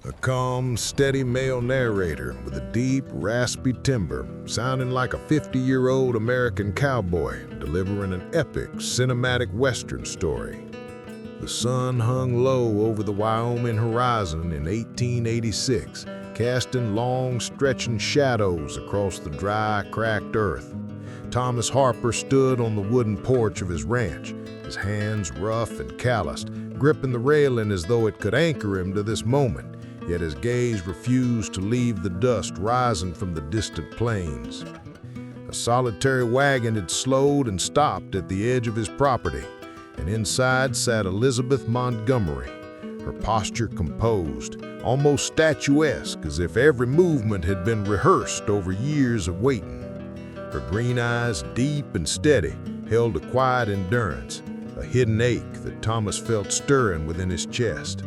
A calm, steady male narrator with a deep, raspy timbre, sounding like a 50-year-old American cowboy delivering an epic, cinematic Western story. The sun hung low over the Wyoming horizon in 1886, casting long, stretching shadows across the dry, cracked earth. Thomas Harper stood on the wooden porch of his ranch, his hands rough and calloused, gripping the railing as though it could anchor him to this moment. Yet his gaze refused to leave the dust rising from the distant plains. A solitary wagon had slowed and stopped at the edge of his property, and inside sat Elizabeth Montgomery, her posture composed, almost statuesque, as if every movement had been rehearsed over years of waiting. Her green eyes, deep and steady, held a quiet endurance, a hidden ache that Thomas felt stirring within his chest.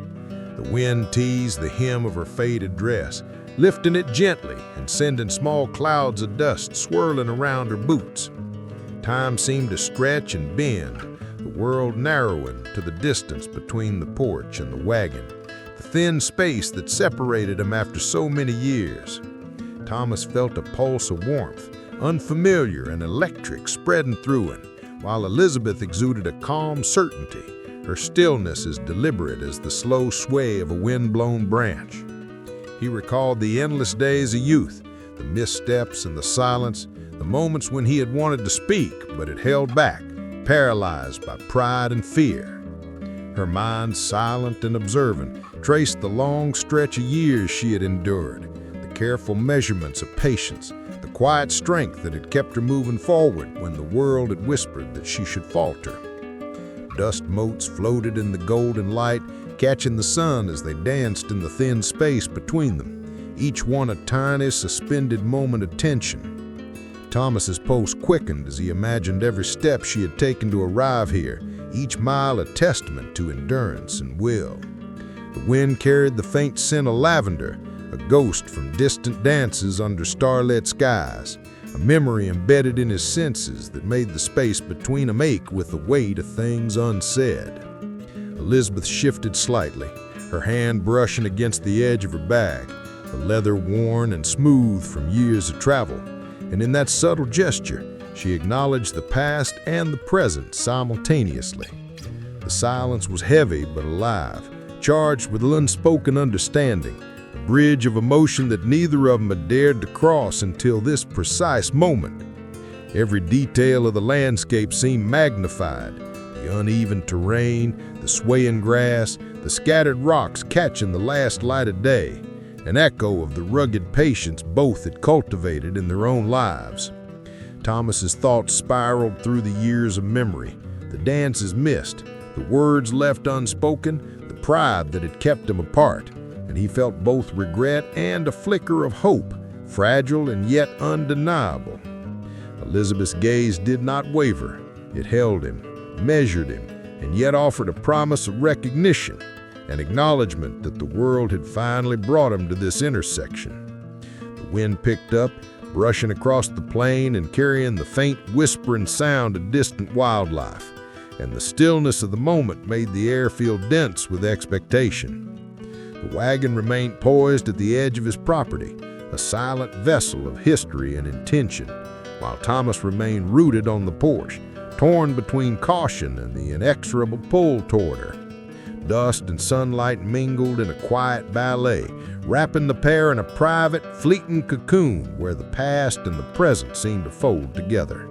The wind teased the hem of her faded dress, lifting it gently and sending small clouds of dust swirling around her boots. Time seemed to stretch and bend, the world narrowing to the distance between the porch and the wagon, the thin space that separated them after so many years. Thomas felt a pulse of warmth, unfamiliar and electric, spreading through him, while Elizabeth exuded a calm certainty, her stillness as deliberate as the slow sway of a wind-blown branch. He recalled the endless days of youth, the missteps and the silence, the moments when he had wanted to speak but had held back, paralyzed by pride and fear. Her mind, silent and observant, traced the long stretch of years she had endured, the careful measurements of patience, the quiet strength that had kept her moving forward when the world had whispered that she should falter. Dust motes floated in the golden light, catching the sun as they danced in the thin space between them, each one a tiny, suspended moment of tension. Thomas's pulse quickened as he imagined every step she had taken to arrive here, each mile a testament to endurance and will. The wind carried the faint scent of lavender, a ghost from distant dances under starlit skies, a memory embedded in his senses that made the space between them ache with the weight of things unsaid. Elizabeth shifted slightly, her hand brushing against the edge of her bag, the leather worn and smooth from years of travel, and in that subtle gesture, she acknowledged the past and the present simultaneously. The silence was heavy but alive, charged with unspoken understanding, a bridge of emotion that neither of them had dared to cross until this precise moment. Every detail of the landscape seemed magnified, the uneven terrain, the swaying grass, the scattered rocks catching the last light of day, an echo of the rugged patience both had cultivated in their own lives. Thomas's thoughts spiraled through the years of memory, the dances missed, the words left unspoken, the pride that had kept them apart, and he felt both regret and a flicker of hope, fragile and yet undeniable. Elizabeth's gaze did not waver. It held him, measured him, and yet offered a promise of recognition, an acknowledgement that the world had finally brought him to this intersection. The wind picked up, brushing across the plain and carrying the faint whispering sound of distant wildlife, and the stillness of the moment made the air feel dense with expectation. The wagon remained poised at the edge of his property, a silent vessel of history and intention, while Thomas remained rooted on the porch, torn between caution and the inexorable pull toward her. Dust and sunlight mingled in a quiet ballet, wrapping the pair in a private, fleeting cocoon where the past and the present seemed to fold together.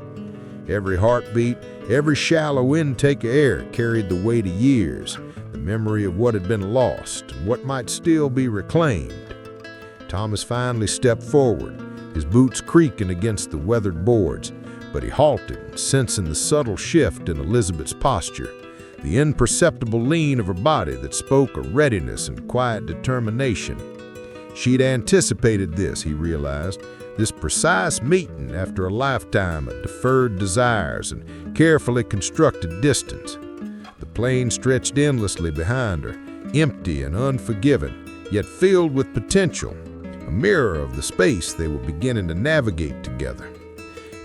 Every heartbeat, every shallow intake of air carried the weight of years, the memory of what had been lost and what might still be reclaimed. Thomas finally stepped forward, his boots creaking against the weathered boards, but he halted, sensing the subtle shift in Elizabeth's posture, the imperceptible lean of her body that spoke of readiness and quiet determination. She'd anticipated this, he realized, this precise meeting after a lifetime of deferred desires and carefully constructed distance. The plain stretched endlessly behind her, empty and unforgiving, yet filled with potential, a mirror of the space they were beginning to navigate together.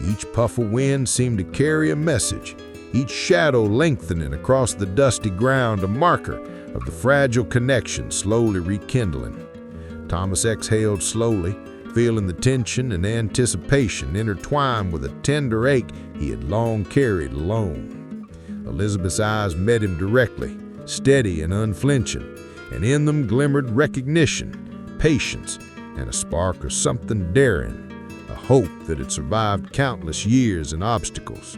Each puff of wind seemed to carry a message, each shadow lengthening across the dusty ground a marker of the fragile connection slowly rekindling. Thomas exhaled slowly, feeling the tension and anticipation intertwined with a tender ache he had long carried alone. Elizabeth's eyes met him directly, steady and unflinching, and in them glimmered recognition, patience, and a spark of something daring, a hope that had survived countless years and obstacles.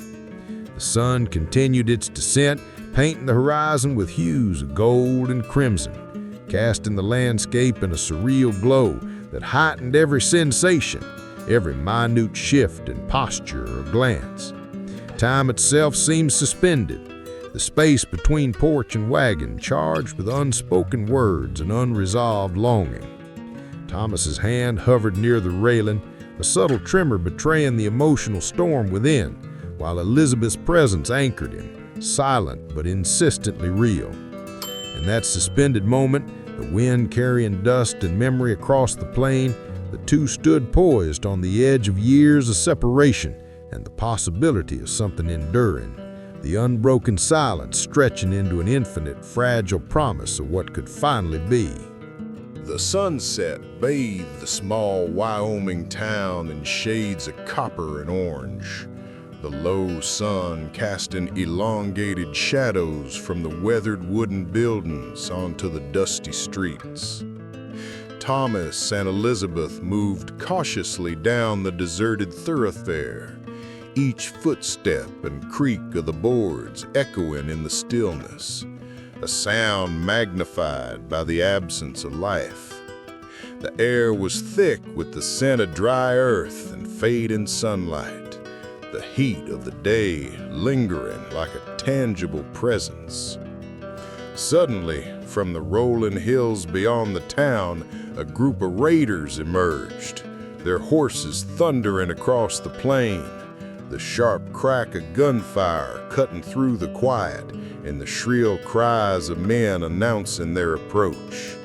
The sun continued its descent, painting the horizon with hues of gold and crimson, casting the landscape in a surreal glow that heightened every sensation, every minute shift in posture or glance. Time itself seemed suspended, the space between porch and wagon charged with unspoken words and unresolved longing. Thomas's hand hovered near the railing, a subtle tremor betraying the emotional storm within, while Elizabeth's presence anchored him, silent but insistently real. In that suspended moment, the wind carrying dust and memory across the plain, the two stood poised on the edge of years of separation and the possibility of something enduring, the unbroken silence stretching into an infinite, fragile promise of what could finally be. The sunset bathed the small Wyoming town in shades of copper and orange, the low sun casting elongated shadows from the weathered wooden buildings onto the dusty streets. Thomas and Elizabeth moved cautiously down the deserted thoroughfare, each footstep and creak of the boards echoing in the stillness, a sound magnified by the absence of life. The air was thick with the scent of dry earth and fading sunlight, the heat of the day lingering like a tangible presence. Suddenly, from the rolling hills beyond the town, a group of raiders emerged, their horses thundering across the plain, the sharp crack of gunfire cutting through the quiet, and the shrill cries of men announcing their approach.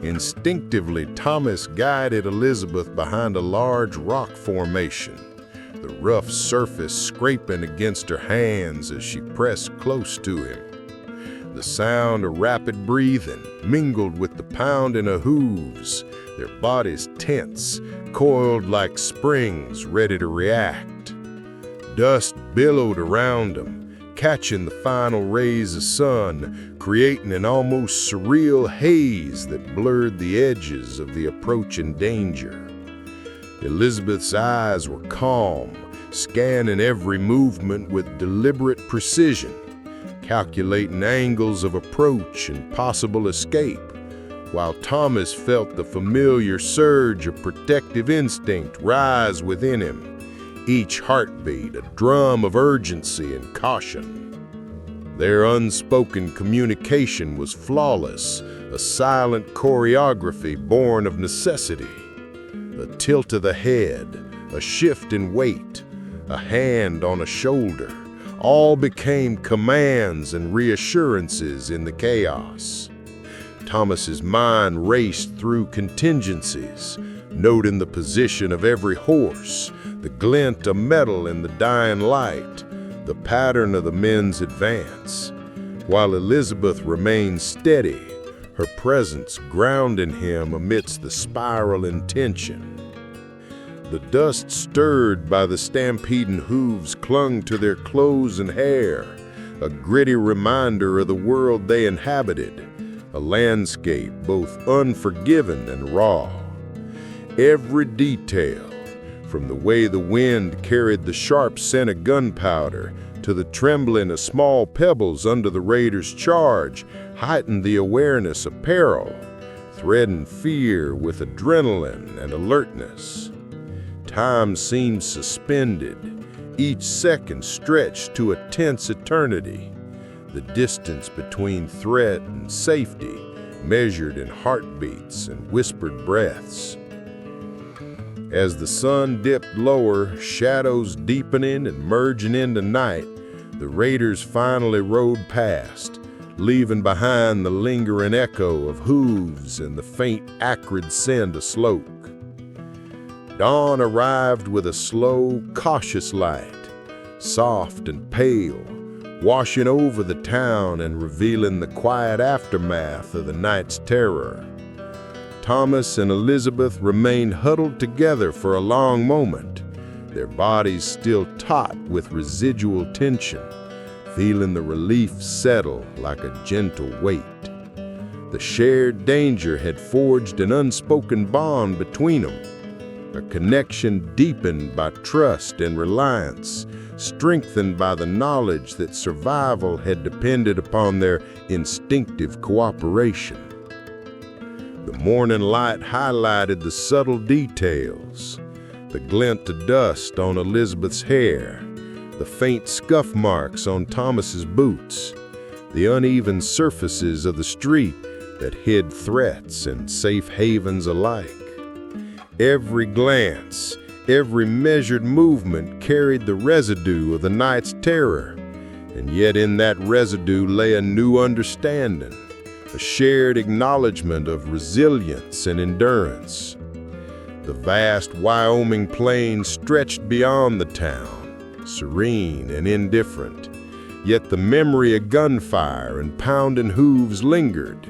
Instinctively, Thomas guided Elizabeth behind a large rock formation, the rough surface scraping against her hands as she pressed close to him. The sound of rapid breathing mingled with the pounding of hooves, their bodies tense, coiled like springs ready to react. Dust billowed around them, catching the final rays of sun, creating an almost surreal haze that blurred the edges of the approaching danger. Elizabeth's eyes were calm, scanning every movement with deliberate precision, calculating angles of approach and possible escape, while Thomas felt the familiar surge of protective instinct rise within him, each heartbeat a drum of urgency and caution. Their unspoken communication was flawless, a silent choreography born of necessity. A tilt of the head, a shift in weight, a hand on a shoulder, all became commands and reassurances in the chaos. Thomas's mind raced through contingencies, noting the position of every horse, the glint of metal in the dying light, the pattern of the men's advance, while Elizabeth remained steady, her presence grounding him amidst the spiraling tension. The dust stirred by the stampeding hooves clung to their clothes and hair, a gritty reminder of the world they inhabited, a landscape both unforgiving and raw. Every detail, from the way the wind carried the sharp scent of gunpowder to the trembling of small pebbles under the raiders' charge, heightened the awareness of peril, threading fear with adrenaline and alertness. Time seemed suspended, each second stretched to a tense eternity, the distance between threat and safety measured in heartbeats and whispered breaths. As the sun dipped lower, shadows deepening and merging into night, the raiders finally rode past, leaving behind the lingering echo of hooves and the faint, acrid scent of smoke. Dawn arrived with a slow, cautious light, soft and pale, washing over the town and revealing the quiet aftermath of the night's terror. Thomas and Elizabeth remained huddled together for a long moment, their bodies still taut with residual tension, feeling the relief settle like a gentle weight. The shared danger had forged an unspoken bond between them, a connection deepened by trust and reliance, strengthened by the knowledge that survival had depended upon their instinctive cooperation. The morning light highlighted the subtle details, the glint of dust on Elizabeth's hair, the faint scuff marks on Thomas's boots, the uneven surfaces of the street that hid threats and safe havens alike. Every glance, every measured movement carried the residue of the night's terror, and yet in that residue lay a new understanding, a shared acknowledgement of resilience and endurance. The vast Wyoming plain stretched beyond the town, serene and indifferent, yet the memory of gunfire and pounding hooves lingered,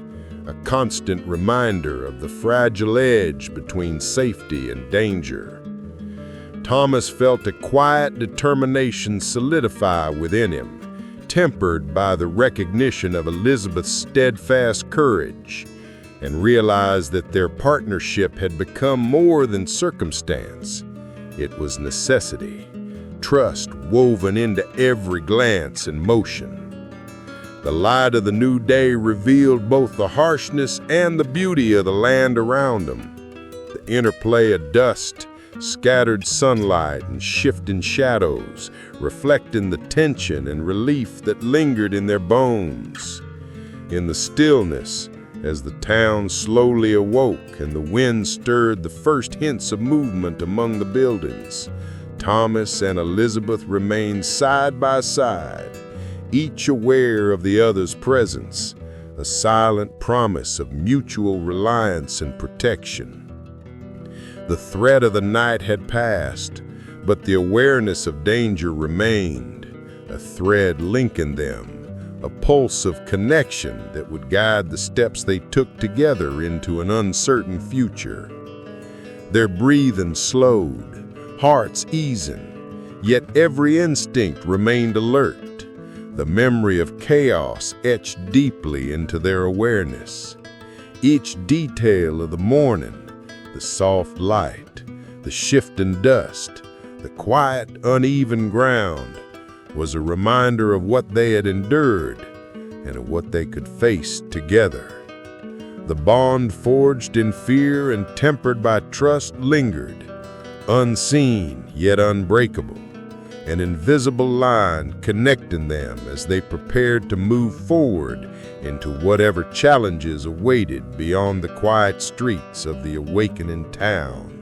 a constant reminder of the fragile edge between safety and danger. Thomas felt a quiet determination solidify within him, tempered by the recognition of Elizabeth's steadfast courage, and realized that their partnership had become more than circumstance. It was necessity, trust woven into every glance and motion. The light of the new day revealed both the harshness and the beauty of the land around them. The interplay of dust, scattered sunlight, and shifting shadows, reflecting the tension and relief that lingered in their bones. In the stillness, as the town slowly awoke and the wind stirred the first hints of movement among the buildings, Thomas and Elizabeth remained side by side, each aware of the other's presence, a silent promise of mutual reliance and protection. The threat of the night had passed, but the awareness of danger remained, a thread linking them, a pulse of connection that would guide the steps they took together into an uncertain future. Their breathing slowed, hearts easing, yet every instinct remained alert, the memory of chaos etched deeply into their awareness. Each detail of the morning, the soft light, the shifting dust, the quiet, uneven ground, was a reminder of what they had endured and of what they could face together. The bond forged in fear and tempered by trust lingered, unseen yet unbreakable, an invisible line connecting them as they prepared to move forward into whatever challenges awaited beyond the quiet streets of the awakening town.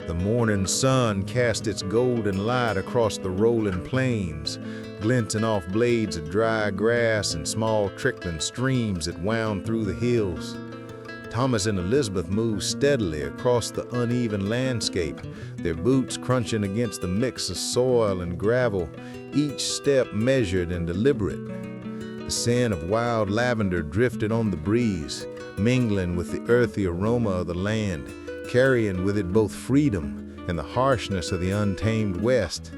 The morning sun cast its golden light across the rolling plains, glinting off blades of dry grass and small trickling streams that wound through the hills. Thomas and Elizabeth moved steadily across the uneven landscape, their boots crunching against the mix of soil and gravel, each step measured and deliberate. The scent of wild lavender drifted on the breeze, mingling with the earthy aroma of the land, carrying with it both freedom and the harshness of the untamed West.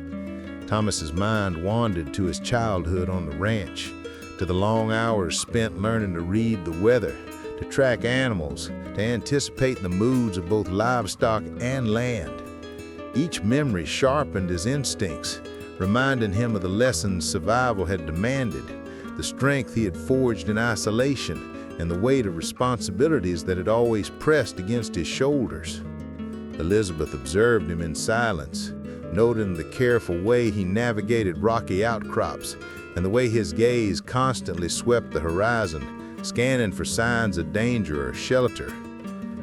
Thomas's mind wandered to his childhood on the ranch, to the long hours spent learning to read the weather, to track animals, to anticipate the moods of both livestock and land. Each memory sharpened his instincts, reminding him of the lessons survival had demanded, the strength he had forged in isolation, and the weight of responsibilities that had always pressed against his shoulders. Elizabeth observed him in silence, noting the careful way he navigated rocky outcrops and the way his gaze constantly swept the horizon, scanning for signs of danger or shelter.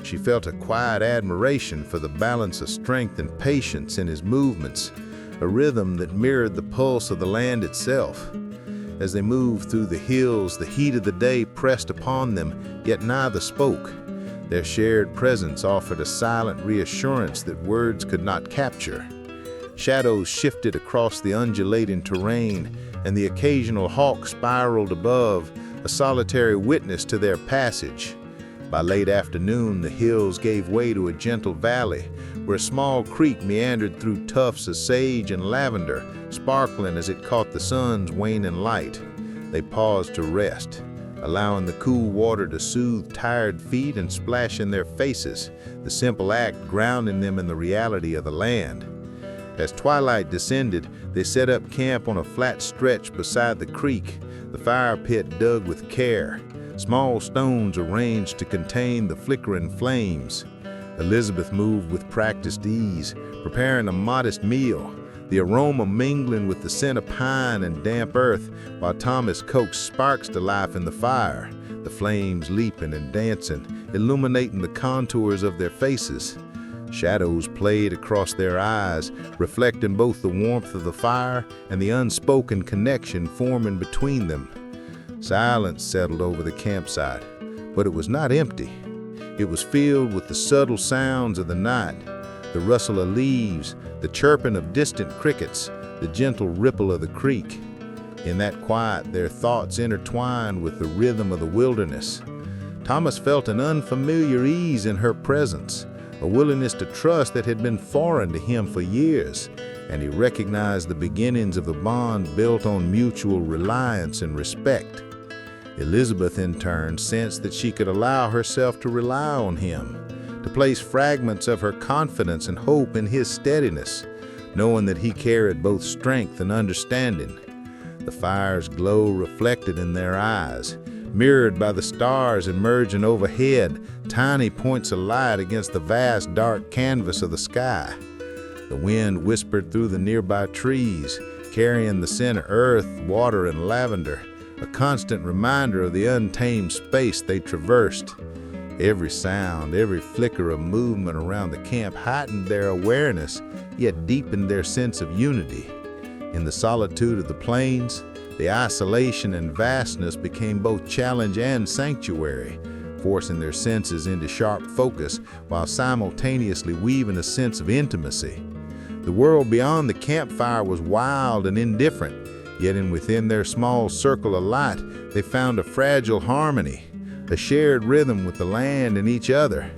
She felt a quiet admiration for the balance of strength and patience in his movements, a rhythm that mirrored the pulse of the land itself. As they moved through the hills, the heat of the day pressed upon them, yet neither spoke. Their shared presence offered a silent reassurance that words could not capture. Shadows shifted across the undulating terrain, and the occasional hawk spiraled above, a solitary witness to their passage. By late afternoon, the hills gave way to a gentle valley, where a small creek meandered through tufts of sage and lavender, sparkling as it caught the sun's waning light. They paused to rest, allowing the cool water to soothe tired feet and splash in their faces, the simple act grounding them in the reality of the land. As twilight descended, they set up camp on a flat stretch beside the creek, the fire pit dug with care, small stones arranged to contain the flickering flames. Elizabeth moved with practiced ease, preparing a modest meal, the aroma mingling with the scent of pine and damp earth, while Thomas coaxed sparks to life in the fire, the flames leaping and dancing, illuminating the contours of their faces. Shadows played across their eyes, reflecting both the warmth of the fire and the unspoken connection forming between them. Silence settled over the campsite, but it was not empty. It was filled with the subtle sounds of the night, the rustle of leaves, the chirping of distant crickets, the gentle ripple of the creek. In that quiet, their thoughts intertwined with the rhythm of the wilderness. Thomas felt an unfamiliar ease in her presence, a willingness to trust that had been foreign to him for years, and he recognized the beginnings of the bond built on mutual reliance and respect. Elizabeth, in turn, sensed that she could allow herself to rely on him, to place fragments of her confidence and hope in his steadiness, knowing that he carried both strength and understanding. The fire's glow reflected in their eyes, mirrored by the stars emerging overhead, tiny points of light against the vast dark canvas of the sky. The wind whispered through the nearby trees, carrying the scent of earth, water, and lavender, a constant reminder of the untamed space they traversed. Every sound, every flicker of movement around the camp heightened their awareness, yet deepened their sense of unity. In the solitude of the plains, the isolation and vastness became both challenge and sanctuary, forcing their senses into sharp focus while simultaneously weaving a sense of intimacy. The world beyond the campfire was wild and indifferent, yet within their small circle of light, they found a fragile harmony, a shared rhythm with the land and each other.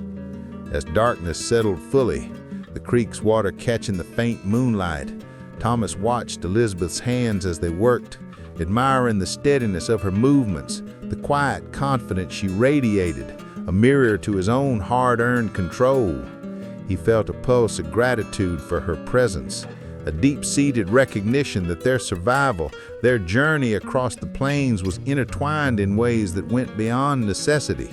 As darkness settled fully, the creek's water catching the faint moonlight, Thomas watched Elizabeth's hands as they worked, admiring the steadiness of her movements, the quiet confidence she radiated, a mirror to his own hard-earned control. He felt a pulse of gratitude for her presence, a deep-seated recognition that their survival, their journey across the plains was intertwined in ways that went beyond necessity.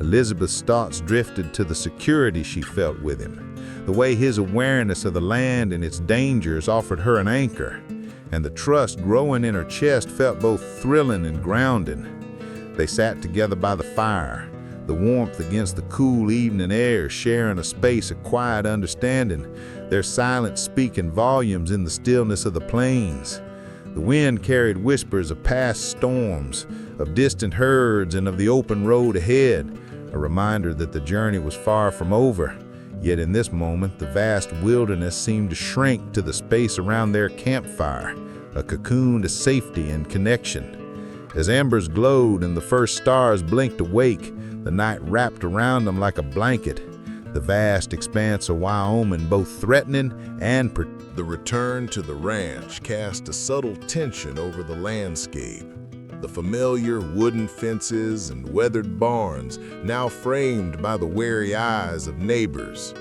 Elizabeth's thoughts drifted to the security she felt with him, the way his awareness of the land and its dangers offered her an anchor, and the trust growing in her chest felt both thrilling and grounding. They sat together by the fire, the warmth against the cool evening air sharing a space of quiet understanding, their silence speaking volumes in the stillness of the plains. The wind carried whispers of past storms, of distant herds, and of the open road ahead, a reminder that the journey was far from over. Yet in this moment, the vast wilderness seemed to shrink to the space around their campfire, a cocoon to safety and connection. As embers glowed and the first stars blinked awake, the night wrapped around them like a blanket, the vast expanse of Wyoming both threatening and protecting. The return to the ranch cast a subtle tension over the landscape. The familiar wooden fences and weathered barns now framed by the wary eyes of neighbors.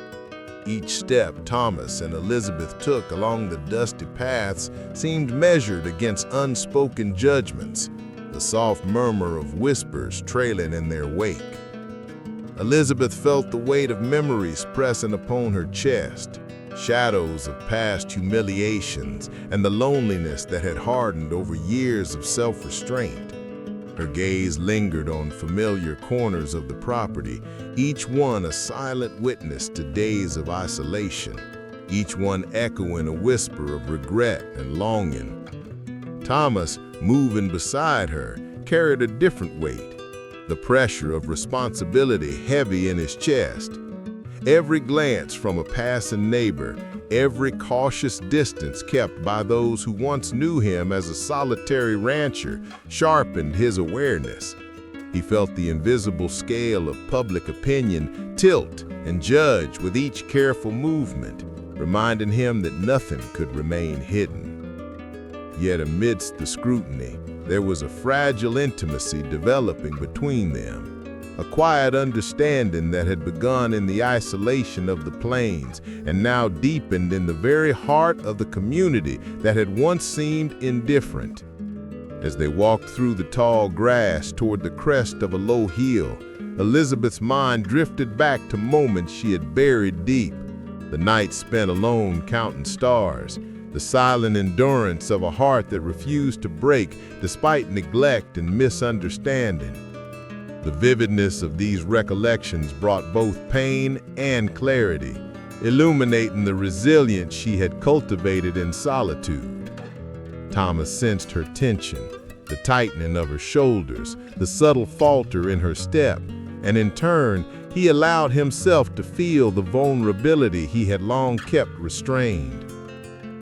Each step Thomas and Elizabeth took along the dusty paths seemed measured against unspoken judgments, the soft murmur of whispers trailing in their wake. Elizabeth felt the weight of memories pressing upon her chest, shadows of past humiliations and the loneliness that had hardened over years of self-restraint. Her gaze lingered on familiar corners of the property, each one a silent witness to days of isolation, each one echoing a whisper of regret and longing. Thomas, moving beside her, carried a different weight, the pressure of responsibility heavy in his chest. Every glance from a passing neighbor, every cautious distance kept by those who once knew him as a solitary rancher, sharpened his awareness. He felt the invisible scale of public opinion tilt and judge with each careful movement, reminding him that nothing could remain hidden. Yet amidst the scrutiny, there was a fragile intimacy developing between them, a quiet understanding that had begun in the isolation of the plains and now deepened in the very heart of the community that had once seemed indifferent. As they walked through the tall grass toward the crest of a low hill, Elizabeth's mind drifted back to moments she had buried deep, the night spent alone counting stars, the silent endurance of a heart that refused to break despite neglect and misunderstanding. The vividness of these recollections brought both pain and clarity, illuminating the resilience she had cultivated in solitude. Thomas sensed her tension, the tightening of her shoulders, the subtle falter in her step, and in turn, he allowed himself to feel the vulnerability he had long kept restrained.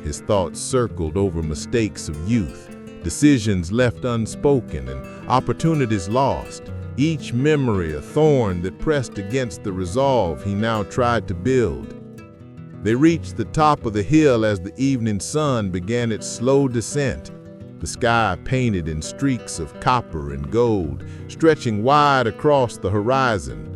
His thoughts circled over mistakes of youth, decisions left unspoken, and opportunities lost, each memory a thorn that pressed against the resolve he now tried to build. They reached the top of the hill as the evening sun began its slow descent, the sky painted in streaks of copper and gold, stretching wide across the horizon.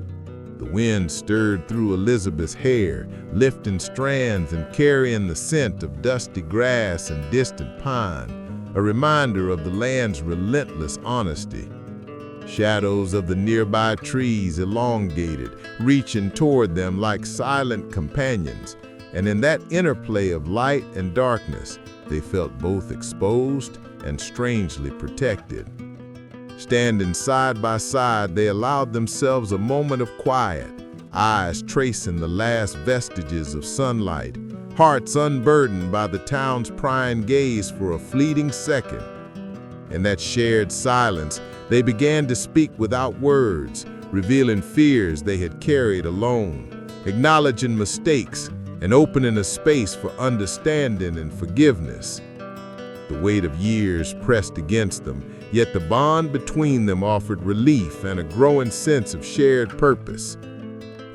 The wind stirred through Elizabeth's hair, lifting strands and carrying the scent of dusty grass and distant pine, a reminder of the land's relentless honesty. Shadows of the nearby trees elongated, reaching toward them like silent companions, and in that interplay of light and darkness, they felt both exposed and strangely protected. Standing side by side, they allowed themselves a moment of quiet, eyes tracing the last vestiges of sunlight, hearts unburdened by the town's prying gaze for a fleeting second. In that shared silence, they began to speak without words, revealing fears they had carried alone, acknowledging mistakes, and opening a space for understanding and forgiveness. The weight of years pressed against them, yet the bond between them offered relief and a growing sense of shared purpose.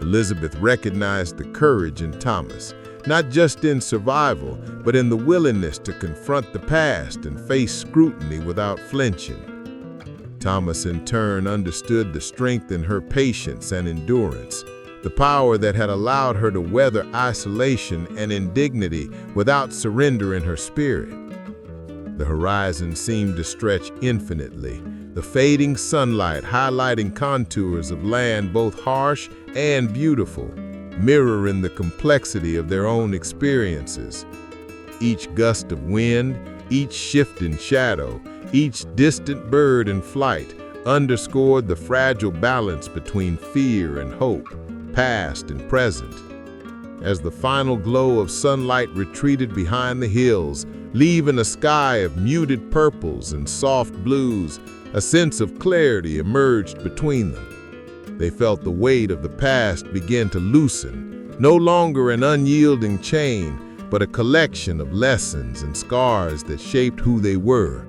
Elizabeth recognized the courage in Thomas, not just in survival, but in the willingness to confront the past and face scrutiny without flinching. Thomas, in turn, understood the strength in her patience and endurance, the power that had allowed her to weather isolation and indignity without surrendering her spirit. The horizon seemed to stretch infinitely, the fading sunlight highlighting contours of land both harsh and beautiful, mirroring the complexity of their own experiences. Each gust of wind, each shifting shadow, each distant bird in flight underscored the fragile balance between fear and hope, past and present. As the final glow of sunlight retreated behind the hills, leaving a sky of muted purples and soft blues, a sense of clarity emerged between them. They felt the weight of the past begin to loosen, no longer an unyielding chain, but a collection of lessons and scars that shaped who they were.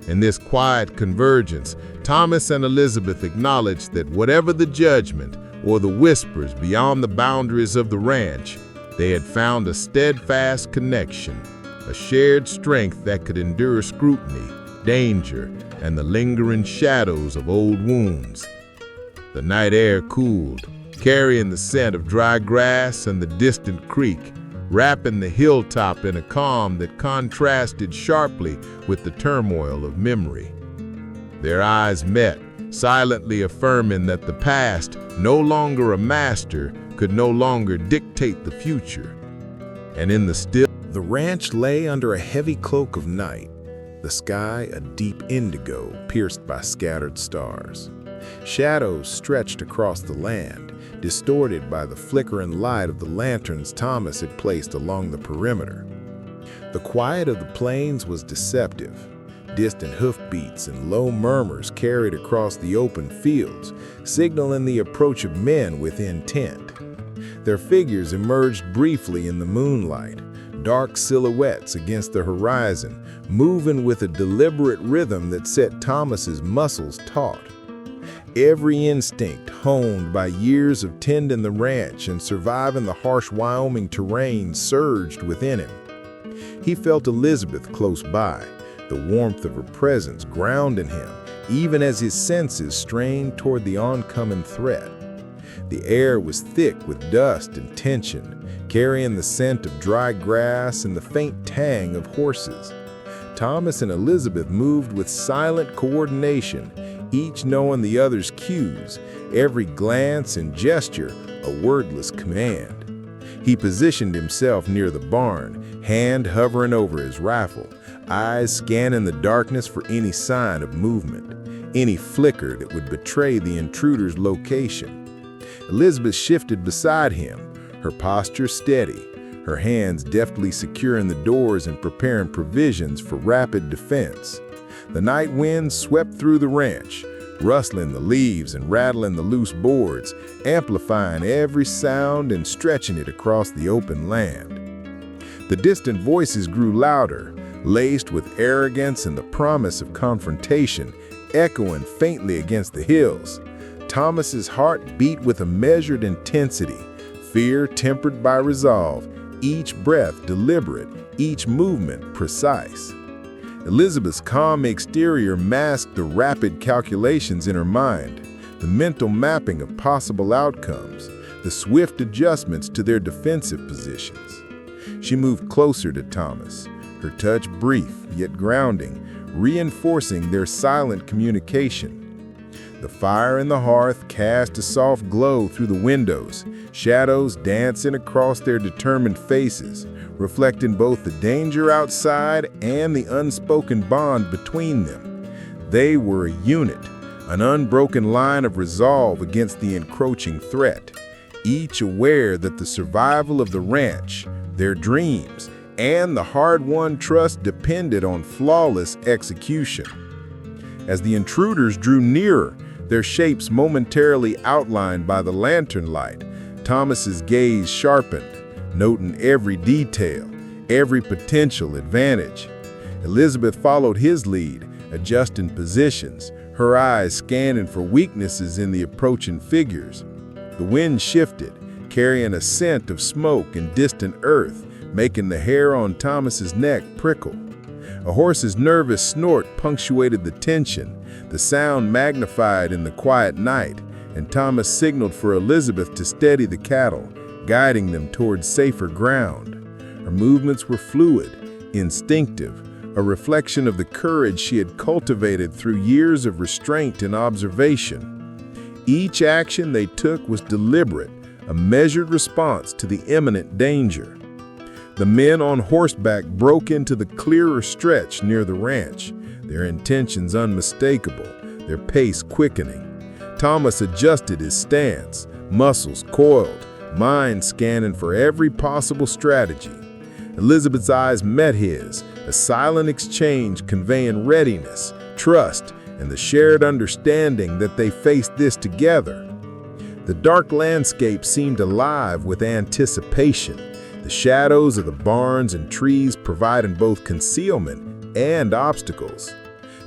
In this quiet convergence, Thomas and Elizabeth acknowledged that whatever the judgment or the whispers beyond the boundaries of the ranch, they had found a steadfast connection, a shared strength that could endure scrutiny, danger, and the lingering shadows of old wounds. The night air cooled, carrying the scent of dry grass and the distant creek, wrapping the hilltop in a calm that contrasted sharply with the turmoil of memory. Their eyes met, silently affirming that the past, no longer a master, could no longer dictate the future. And in the still, The ranch lay under a heavy cloak of night, the sky a deep indigo pierced by scattered stars. Shadows stretched across the land, distorted by the flickering light of the lanterns Thomas had placed along the perimeter. The quiet of the plains was deceptive. Distant hoofbeats and low murmurs carried across the open fields, signaling the approach of men with intent. Their figures emerged briefly in the moonlight, dark silhouettes against the horizon, moving with a deliberate rhythm that set Thomas's muscles taut. Every instinct honed by years of tending the ranch and surviving the harsh Wyoming terrain surged within him. He felt Elizabeth close by, the warmth of her presence grounding him, even as his senses strained toward the oncoming threat. The air was thick with dust and tension, carrying the scent of dry grass and the faint tang of horses. Thomas and Elizabeth moved with silent coordination, each knowing the other's cues, every glance and gesture a wordless command. He positioned himself near the barn, hand hovering over his rifle, eyes scanning the darkness for any sign of movement, any flicker that would betray the intruder's location. Elizabeth shifted beside him, her posture steady, her hands deftly securing the doors and preparing provisions for rapid defense. The night wind swept through the ranch, rustling the leaves and rattling the loose boards, amplifying every sound and stretching it across the open land. The distant voices grew louder, laced with arrogance and the promise of confrontation, echoing faintly against the hills. Thomas's heart beat with a measured intensity, fear tempered by resolve, each breath deliberate, each movement precise. Elizabeth's calm exterior masked the rapid calculations in her mind, the mental mapping of possible outcomes, the swift adjustments to their defensive positions. She moved closer to Thomas, her touch brief yet grounding, reinforcing their silent communication. The fire in the hearth cast a soft glow through the windows, shadows dancing across their determined faces, reflecting both the danger outside and the unspoken bond between them. They were a unit, an unbroken line of resolve against the encroaching threat, each aware that the survival of the ranch, their dreams, and the hard-won trust depended on flawless execution. As the intruders drew nearer, their shapes momentarily outlined by the lantern light, Thomas's gaze sharpened, noting every detail, every potential advantage. Elizabeth followed his lead, adjusting positions, her eyes scanning for weaknesses in the approaching figures. The wind shifted, carrying a scent of smoke and distant earth, making the hair on Thomas's neck prickle. A horse's nervous snort punctuated the tension, the sound magnified in the quiet night, and Thomas signaled for Elizabeth to steady the cattle, guiding them towards safer ground. Her movements were fluid, instinctive, a reflection of the courage she had cultivated through years of restraint and observation. Each action they took was deliberate, a measured response to the imminent danger. The men on horseback broke into the clearer stretch near the ranch, their intentions unmistakable, their pace quickening. Thomas adjusted his stance, muscles coiled, mind scanning for every possible strategy. Elizabeth's eyes met his, a silent exchange conveying readiness, trust, and the shared understanding that they faced this together. The dark landscape seemed alive with anticipation, the shadows of the barns and trees providing both concealment and obstacles.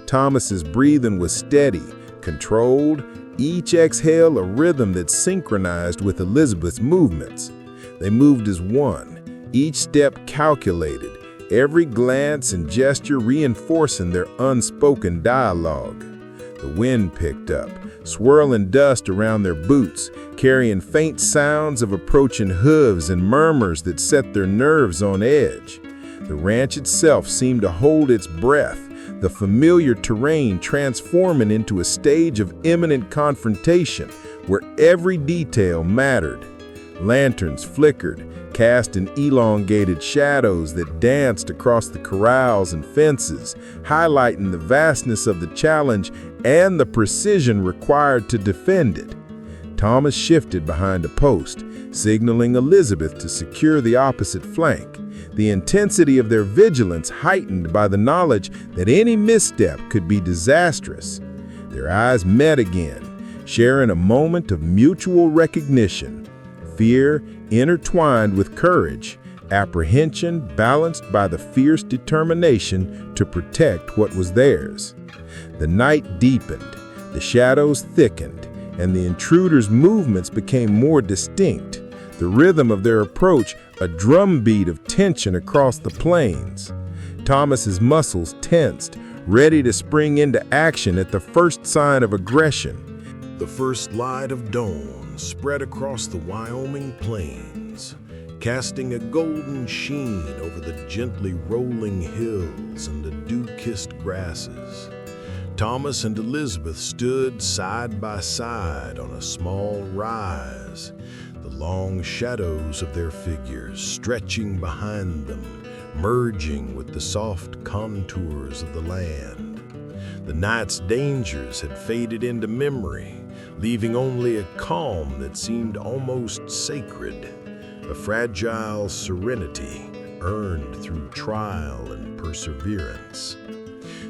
Thomas's breathing was steady, controlled, each exhale a rhythm that synchronized with Elizabeth's movements. They moved as one, each step calculated, every glance and gesture reinforcing their unspoken dialogue. The wind picked up, swirling dust around their boots, carrying faint sounds of approaching hooves and murmurs that set their nerves on edge. The ranch itself seemed to hold its breath, the familiar terrain transforming into a stage of imminent confrontation where every detail mattered. Lanterns flickered, casting elongated shadows that danced across the corrals and fences, highlighting the vastness of the challenge and the precision required to defend it. Thomas shifted behind a post, signaling Elizabeth to secure the opposite flank, the intensity of their vigilance heightened by the knowledge that any misstep could be disastrous. Their eyes met again, sharing a moment of mutual recognition, fear intertwined with courage, apprehension balanced by the fierce determination to protect what was theirs. The night deepened, The shadows thickened, and the intruders' movements became more distinct. The rhythm of their approach, a drumbeat of tension across the plains. Thomas's muscles tensed, ready to spring into action at the first sign of aggression. The first light of dawn spread across the Wyoming plains, casting a golden sheen over the gently rolling hills and the dew-kissed grasses. Thomas and Elizabeth stood side by side on a small rise, the long shadows of their figures stretching behind them, merging with the soft contours of the land. The night's dangers had faded into memory, leaving only a calm that seemed almost sacred, a fragile serenity earned through trial and perseverance.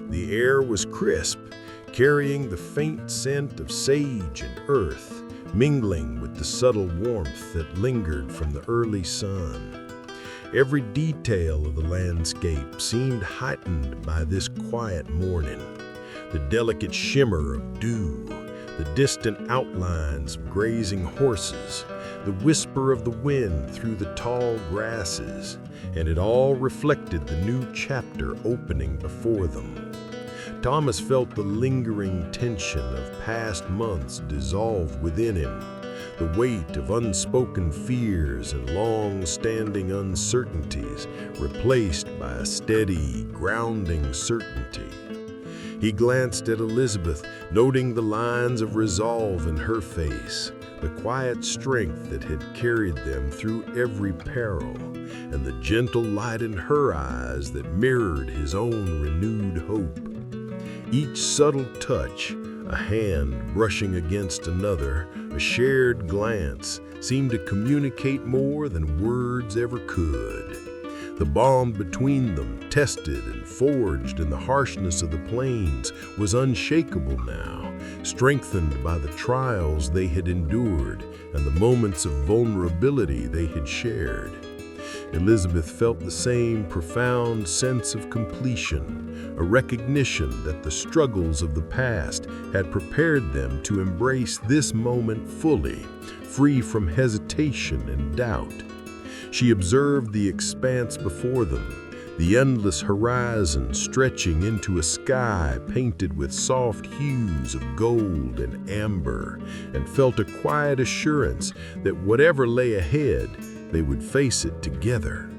The air was crisp, carrying the faint scent of sage and earth, mingling with the subtle warmth that lingered from the early sun. Every detail of the landscape seemed heightened by this quiet morning. The delicate shimmer of dew, the distant outlines of grazing horses, the whisper of the wind through the tall grasses, and it all reflected the new chapter opening before them. Thomas felt the lingering tension of past months dissolve within him, the weight of unspoken fears and long-standing uncertainties replaced by a steady, grounding certainty. He glanced at Elizabeth, noting the lines of resolve in her face, the quiet strength that had carried them through every peril, and the gentle light in her eyes that mirrored his own renewed hope. Each subtle touch, a hand brushing against another, a shared glance, seemed to communicate more than words ever could. The bond between them, tested and forged in the harshness of the plains, was unshakable now, strengthened by the trials they had endured and the moments of vulnerability they had shared. Elizabeth felt the same profound sense of completion, a recognition that the struggles of the past had prepared them to embrace this moment fully, free from hesitation and doubt. She observed the expanse before them, the endless horizon stretching into a sky painted with soft hues of gold and amber, and felt a quiet assurance that whatever lay ahead, they would face it together.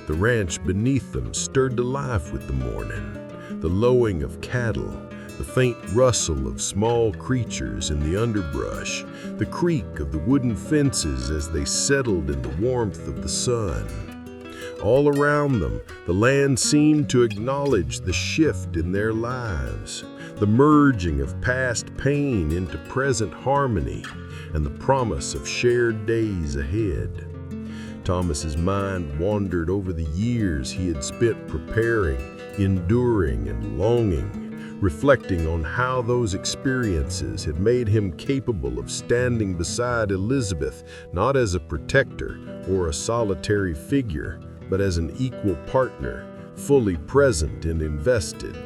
The ranch beneath them stirred to life with the morning, the lowing of cattle, the faint rustle of small creatures in the underbrush, the creak of the wooden fences as they settled in the warmth of the sun. All around them, the land seemed to acknowledge the shift in their lives, the merging of past pain into present harmony, and the promise of shared days ahead. Thomas's mind wandered over the years he had spent preparing, enduring, and longing, reflecting on how those experiences had made him capable of standing beside Elizabeth not as a protector or a solitary figure, but as an equal partner, fully present and invested.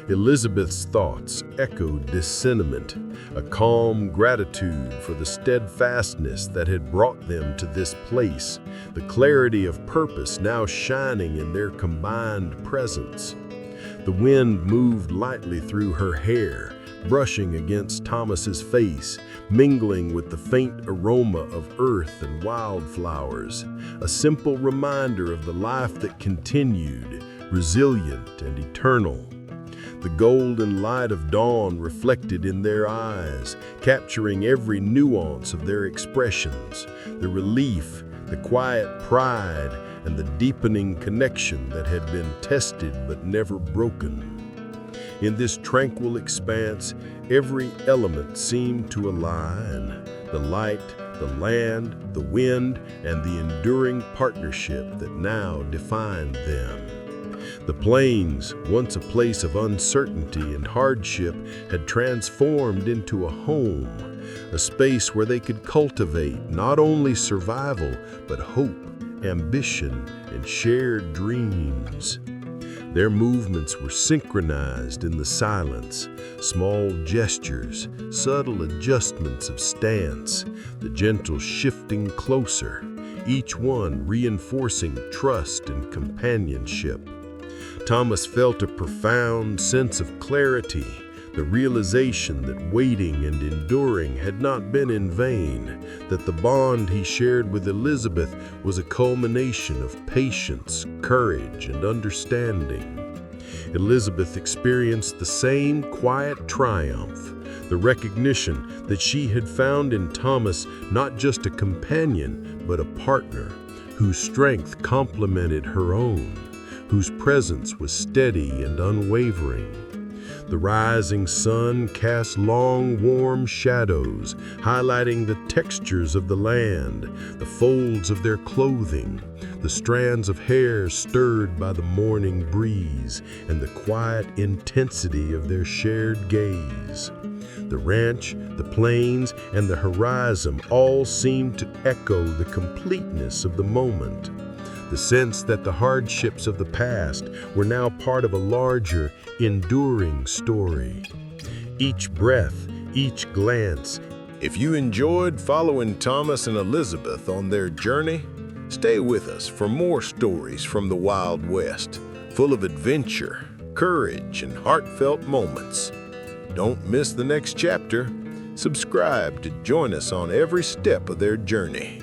Elizabeth's thoughts echoed this sentiment, a calm gratitude for the steadfastness that had brought them to this place, the clarity of purpose now shining in their combined presence. The wind moved lightly through her hair, brushing against Thomas's face, mingling with the faint aroma of earth and wildflowers, a simple reminder of the life that continued, resilient and eternal. The golden light of dawn reflected in their eyes, capturing every nuance of their expressions, the relief, the quiet pride, and the deepening connection that had been tested but never broken. In this tranquil expanse, every element seemed to align: the light, the land, the wind, and the enduring partnership that now defined them. The plains, once a place of uncertainty and hardship, had transformed into a home, a space where they could cultivate not only survival, but hope, ambition, and shared dreams. Their movements were synchronized in the silence, small gestures, subtle adjustments of stance, the gentle shifting closer, each one reinforcing trust and companionship. Thomas felt a profound sense of clarity, the realization that waiting and enduring had not been in vain, that the bond he shared with Elizabeth was a culmination of patience, courage, and understanding. Elizabeth experienced the same quiet triumph, the recognition that she had found in Thomas not just a companion, but a partner, whose strength complemented her own, whose presence was steady and unwavering. The rising sun cast long, warm shadows, highlighting the textures of the land, the folds of their clothing, the strands of hair stirred by the morning breeze, and the quiet intensity of their shared gaze. The ranch, the plains, and the horizon all seemed to echo the completeness of the moment. The sense that the hardships of the past were now part of a larger, enduring story. Each breath, each glance. If you enjoyed following Thomas and Elizabeth on their journey, stay with us for more stories from the Wild West, full of adventure, courage, and heartfelt moments. Don't miss the next chapter. Subscribe to join us on every step of their journey.